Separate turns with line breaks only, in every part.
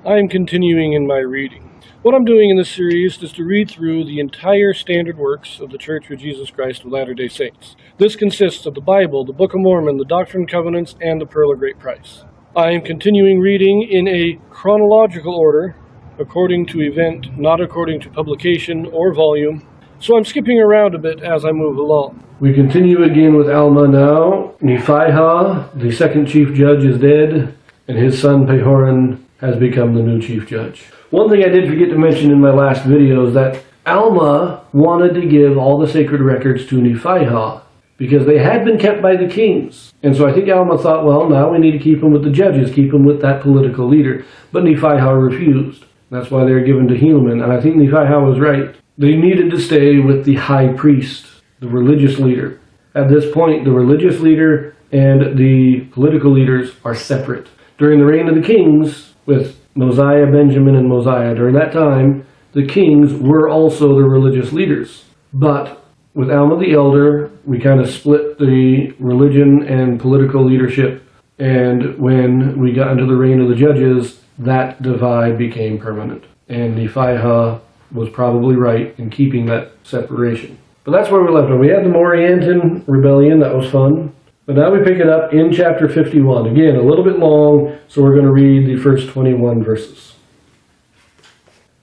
I am continuing in my reading. What I'm doing in this series is to read through the entire standard works of the Church of Jesus Christ of Latter-day Saints. This consists of the Bible, the Book of Mormon, the Doctrine and Covenants, and the Pearl of Great Price. I am continuing reading in a chronological order, according to event, not according to publication or volume, so I'm skipping around a bit as I move along. We continue again with Alma now. Nephihah, the second chief judge, is dead, and his son Pahoran has become the new chief judge. One thing I did forget to mention in my last video is that Alma wanted to give all the sacred records to Nephihah because they had been kept by the kings. And so I think Alma thought, well, now we need to keep them with the judges, keep them with that political leader. But Nephihah refused. That's why they were given to Kingmen. And I think Nephihah was right. They needed to stay with the high priest, the religious leader. At this point, the religious leader and the political leaders are separate. During the reign of the kings, with Mosiah, Benjamin, and Mosiah, during that time, the kings were also the religious leaders. But with Alma the elder, we kind of split the religion and political leadership. And when we got into the reign of the judges, that divide became permanent. And Nephihah was probably right in keeping that separation. But that's where we left off. We had the Moroni rebellion. That was fun. But now we pick it up in chapter 51. Again, a little bit long, so we're going to read the first 21 verses.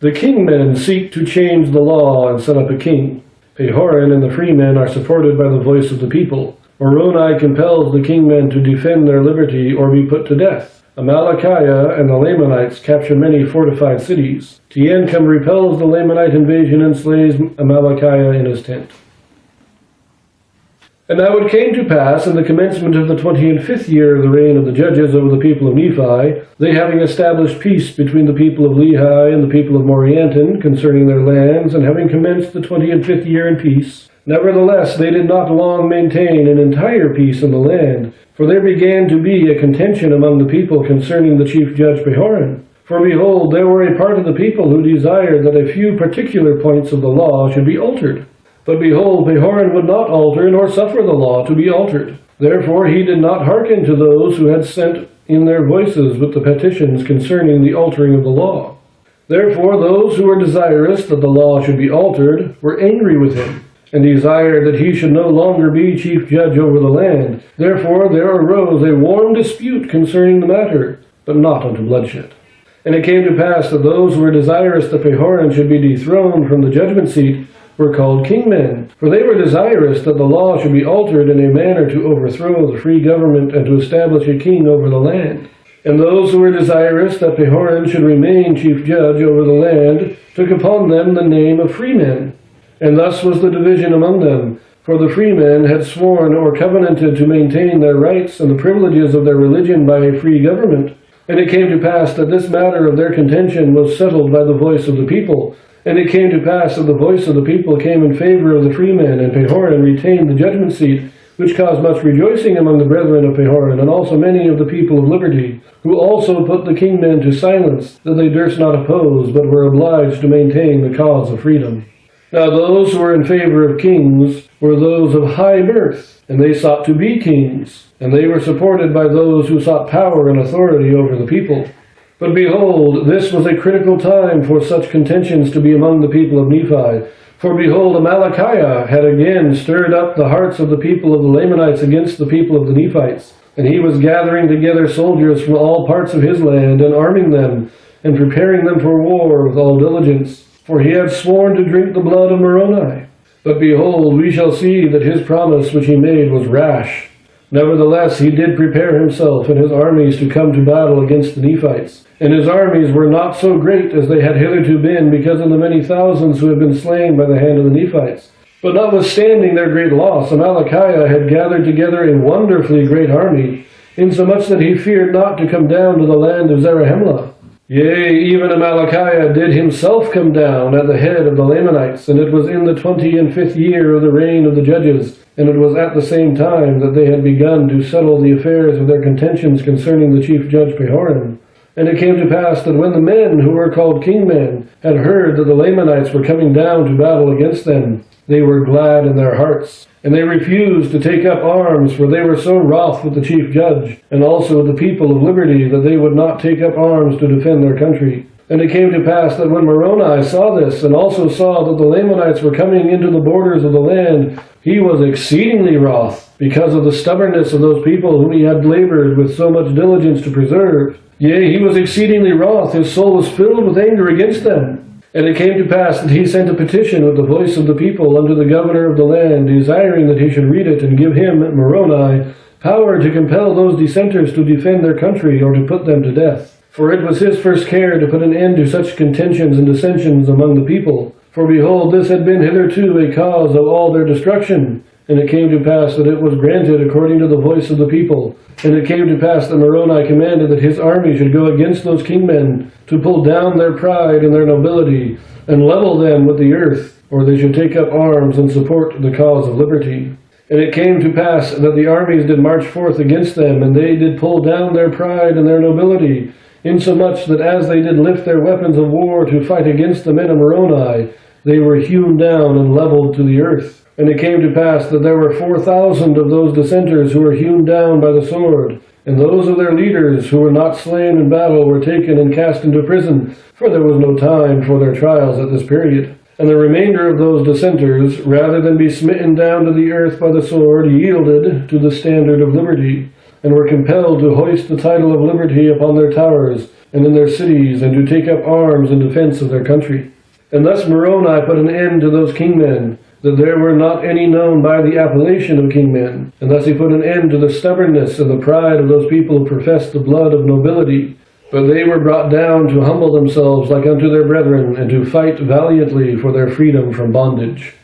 The kingmen seek to change the law and set up a king. Pahoran and the freemen are supported by the voice of the people. Moroni compels the kingmen to defend their liberty or be put to death. Amalickiah and the Lamanites capture many fortified cities. Teancum repels the Lamanite invasion and slays Amalickiah in his tent. And now it came to pass in the commencement of the 25th year of the reign of the judges over the people of Nephi, they having established peace between the people of Lehi and the people of Morianton concerning their lands, and having commenced the 25th year in peace, nevertheless they did not long maintain an entire peace in the land, for there began to be a contention among the people concerning the chief judge Pahoran. For behold, there were a part of the people who desired that a few particular points of the law should be altered. But behold, Pahoran would not alter, nor suffer the law to be altered. Therefore he did not hearken to those who had sent in their voices with the petitions concerning the altering of the law. Therefore those who were desirous that the law should be altered were angry with him, and desired that he should no longer be chief judge over the land. Therefore there arose a warm dispute concerning the matter, but not unto bloodshed. And it came to pass that those who were desirous that Pahoran should be dethroned from the judgment seat were called kingmen, for they were desirous that the law should be altered in a manner to overthrow the free government and to establish a king over the land. And those who were desirous that Pahoran should remain chief judge over the land took upon them the name of freemen. And thus was the division among them, for the freemen had sworn or covenanted to maintain their rights and the privileges of their religion by a free government. And it came to pass that this matter of their contention was settled by the voice of the people. And it came to pass that the voice of the people came in favor of the freemen, and Pahoran retained the judgment seat, which caused much rejoicing among the brethren of Pahoran, and also many of the people of liberty, who also put the kingmen to silence, that they durst not oppose, but were obliged to maintain the cause of freedom. Now those who were in favor of kings were those of high birth, and they sought to be kings, and they were supported by those who sought power and authority over the people. But behold, this was a critical time for such contentions to be among the people of Nephi. For behold, Amalickiah had again stirred up the hearts of the people of the Lamanites against the people of the Nephites. And he was gathering together soldiers from all parts of his land, and arming them, and preparing them for war with all diligence. For he had sworn to drink the blood of Moroni. But behold, we shall see that his promise which he made was rash. Nevertheless, he did prepare himself and his armies to come to battle against the Nephites. And his armies were not so great as they had hitherto been, because of the many thousands who had been slain by the hand of the Nephites. But notwithstanding their great loss, Amalickiah had gathered together a wonderfully great army, insomuch that he feared not to come down to the land of Zarahemla. Yea, even Amalickiah did himself come down at the head of the Lamanites, and it was in the 25th year of the reign of the judges, and it was at the same time that they had begun to settle the affairs of their contentions concerning the chief judge Pahoran. And it came to pass that when the men who were called Kingmen had heard that the Lamanites were coming down to battle against them, they were glad in their hearts. And they refused to take up arms, for they were so wroth with the chief judge, and also with the people of liberty, that they would not take up arms to defend their country. And it came to pass that when Moroni saw this, and also saw that the Lamanites were coming into the borders of the land, he was exceedingly wroth, because of the stubbornness of those people whom he had labored with so much diligence to preserve. Yea, he was exceedingly wroth, his soul was filled with anger against them. And it came to pass that he sent a petition with the voice of the people unto the governor of the land, desiring that he should read it and give him, Moroni, power to compel those dissenters to defend their country, or to put them to death. For it was his first care to put an end to such contentions and dissensions among the people. For behold, this had been hitherto a cause of all their destruction. And it came to pass that it was granted according to the voice of the people. And it came to pass that Moroni commanded that his army should go against those kingmen, to pull down their pride and their nobility, and level them with the earth, or they should take up arms and support the cause of liberty. And it came to pass that the armies did march forth against them, and they did pull down their pride and their nobility, insomuch that as they did lift their weapons of war to fight against the men of Moroni, they were hewn down and leveled to the earth. And it came to pass that there were 4,000 of those dissenters who were hewn down by the sword, and those of their leaders who were not slain in battle were taken and cast into prison, for there was no time for their trials at this period. And the remainder of those dissenters, rather than be smitten down to the earth by the sword, yielded to the standard of liberty, and were compelled to hoist the title of liberty upon their towers and in their cities, and to take up arms in defense of their country. And thus Moroni put an end to those kingmen, that there were not any known by the appellation of kingmen. And thus he put an end to the stubbornness and the pride of those people who professed the blood of nobility. But they were brought down to humble themselves like unto their brethren, and to fight valiantly for their freedom from bondage.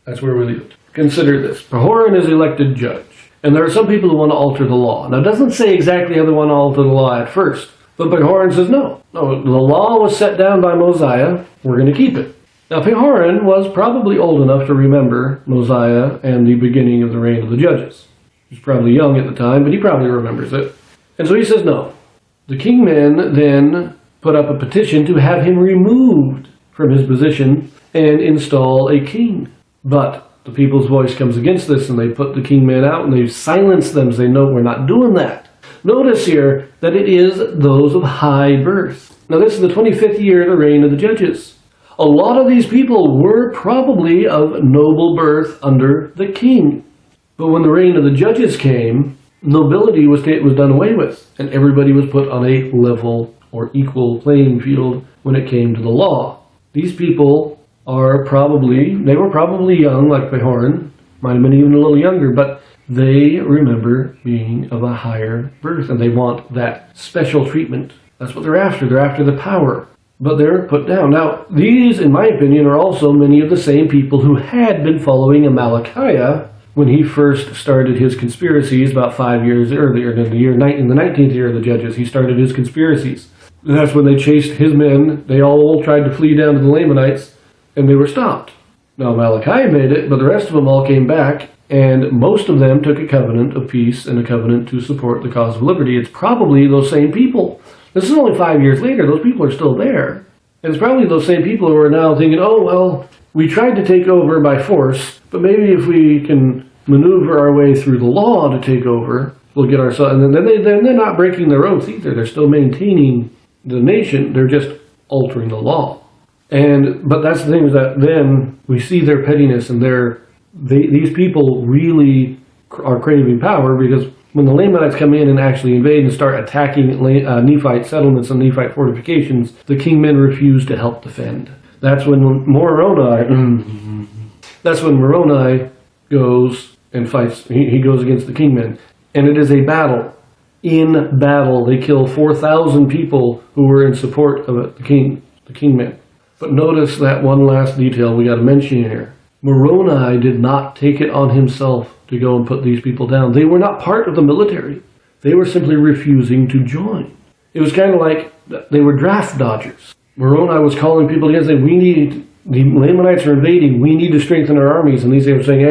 That's where we leave it. Consider this. Pahoran is elected judge. And there are some people who want to alter the law. Now it doesn't say exactly how they want to alter the law at first. But Pahoran says no. No, the law was set down by Mosiah. We're going to keep it. Now, Pahoran was probably old enough to remember Mosiah and the beginning of the reign of the judges. He was probably young at the time, but he probably remembers it. And so he says no. The kingmen then put up a petition to have him removed from his position and install a king. But the people's voice comes against this, and they put the kingmen out, and they silence them, saying, no, we're not doing that. Notice here that it is those of high birth. Now, this is the 25th year of the reign of the judges. A lot of these people were probably of noble birth under the king. But when the reign of the judges came, nobility was done away with, and everybody was put on a level or equal playing field when it came to the law. These people were probably young, like Pahoran, might have been even a little younger, but they remember being of a higher birth, and they want that special treatment. That's what they're after. They're after the power. But they're put down. Now, these, in my opinion, are also many of the same people who had been following Amalickiah when he first started his conspiracies about 5 years earlier, in the 19th year of the judges. He started his conspiracies. And that's when they chased his men. They all tried to flee down to the Lamanites, and they were stopped. Now, Amalickiah made it, but the rest of them all came back, and most of them took a covenant of peace and a covenant to support the cause of liberty. It's probably those same people. This is only 5 years later. Those people are still there. And it's probably those same people who are now thinking, oh, well, we tried to take over by force, but maybe if we can maneuver our way through the law to take over, we'll get ourselves... And then they're not breaking their oath either. They're still maintaining the nation. They're just altering the law. But that's the thing, is that then we see their pettiness, and these people really are craving power, because when the Lamanites come in and actually invade and start attacking Nephite settlements and Nephite fortifications, the kingmen refuse to help defend. That's when Moroni goes and fights. He goes against the kingmen. And it is a battle. In battle, they kill 4,000 people who were in support of the kingmen. But notice that one last detail we got to mention here. Moroni did not take it on himself to go and put these people down. They were not part of the military. They were simply refusing to join. It was kind of like they were draft dodgers. Moroni was calling people together, saying, the Lamanites are invading, we need to strengthen our armies. And these guys were saying,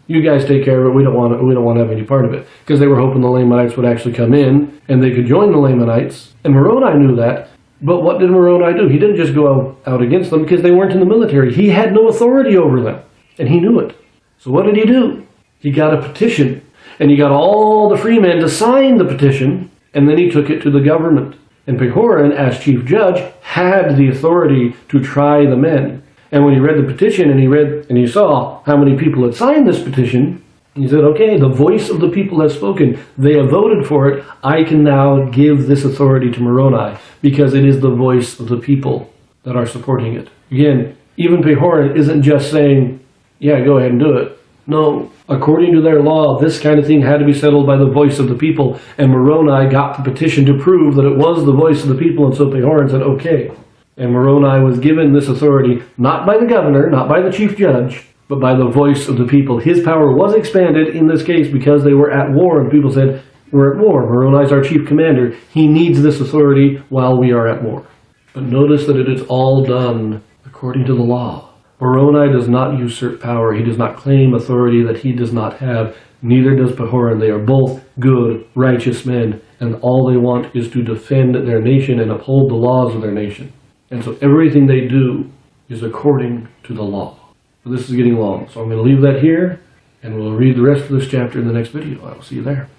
You guys take care of it. We don't want to have any part of it. Because they were hoping the Lamanites would actually come in and they could join the Lamanites. And Moroni knew that. But what did Moroni do? He didn't just go out against them because they weren't in the military. He had no authority over them. And he knew it. So what did he do? He got a petition. And he got all the freemen to sign the petition. And then he took it to the government. And Pahoran, as chief judge, had the authority to try the men. And when he read the petition and he saw how many people had signed this petition, he said, okay, the voice of the people has spoken. They have voted for it. I can now give this authority to Moroni because it is the voice of the people that are supporting it. Again, even Pahoran isn't just saying, yeah, go ahead and do it. No, according to their law, this kind of thing had to be settled by the voice of the people. And Moroni got the petition to prove that it was the voice of the people. And so Pahoran said, okay. And Moroni was given this authority, not by the governor, not by the chief judge, but by the voice of the people. His power was expanded in this case because they were at war, and people said, we're at war. Moroni's our chief commander. He needs this authority while we are at war. But notice that it is all done according to the law. Moroni does not usurp power. He does not claim authority that he does not have. Neither does Pahoran. They are both good, righteous men, and all they want is to defend their nation and uphold the laws of their nation. And so everything they do is according to the law. This is getting long, so I'm going to leave that here, and we'll read the rest of this chapter in the next video. I'll see you there.